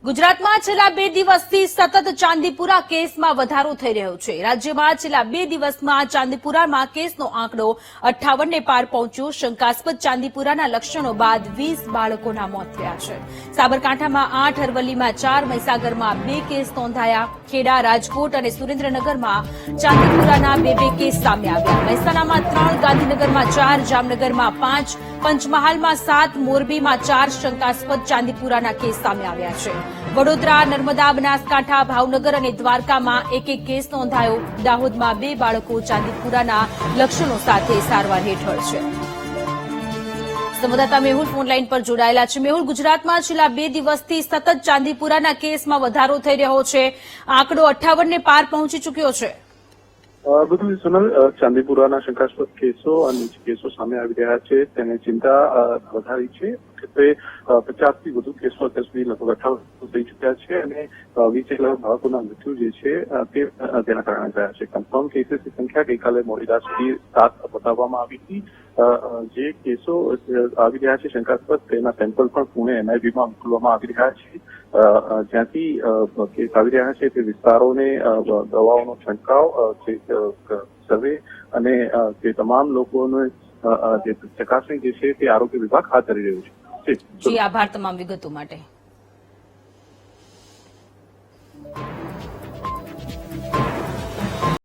ગુજરાતમાં છેલ્લા 2 દિવસથી સતત ચાંદીપુરા કેસમાં વધારો થઈ રહ્યો છે। રાજ્યમાં છેલ્લા 2 દિવસમાં ચાંદીપુરામાં કેસનો આંકડો 58 ને પાર પહોંચ્યો। શંકાસ્પદ ચાંદીપુરાના લક્ષણો બાદ 20 બાળકોના મોત થયા છે। સાબરકાંઠામાં 8, અરવલ્લીમાં 4, મહીસાગરમાં 2 કેસ નોંધાયા। ખેડા, રાજકોટ અને સુરેન્દ્રનગરમાં ચાંદીપુરાના 2 કેસ સામે આવ્યા। મહેસાણામાં 3, ગાંધીનગરમાં 4, જામનગરમાં 5, પંચમહાલમાં 7, મોરબીમાં 4 શંકાસ્પદ ચાંદીપુરાના કેસ સામે આવ્યા છે। વડોદરા, નર્મદા, બનાસકાંઠા, ભાવનગર અને દ્વારકામાં 1 કેસ નોંધાયો। દાહોદમાં 2 બાળકો ચાંદીપુરાના લક્ષણો સાથે સારવાર હેઠળ છે। સંવાદદાતા મેહુલ ફોનલાઈન પર જોડાયેલા છે। મેહુલ, ગુજરાતમાં છેલ્લા 2 દિવસથી સતત ચાંદીપુરાના કેસમાં વધારો થઈ રહ્યો છે। આંકડો 58 ને પાર પહોંચી ચૂક્યો છે। બધું સોનલ, ચાંદીપુરાના શંકાસ્પદ કેસો અને કેસો સામે આવી રહ્યા છે તેને ચિંતા વધારી છે। મુખ્યત્વે 50 થી વધુ કેસો અત્યાર સુધી લગભગ 58 થઈ ચૂક્યા છે અને 20 જેટલા બાળકોના મૃત્યુ જે છે તે તેના કારણે થયા છે। કન્ફર્મ કેસીસની સંખ્યા ગઈકાલે મોડી રાત સુધી 7 બતાવવામાં આવી હતી। જે કેસો આવી રહ્યા છે શંકાસ્પદ તેના સેમ્પલ પણ પુણે NIBમાં મોકલવામાં આવી રહ્યા છે। જ્યાંથી કેસ આવી રહ્યા છે તે વિસ્તારોને દવાઓનો છંટકાવ, સર્વે અને તે તમામ લોકોને જે ચકાસણી જે છે તે આરોગ્ય વિભાગ હાથ ધરી રહ્યું છે। જી, આભાર તમામ વિગતો માટે।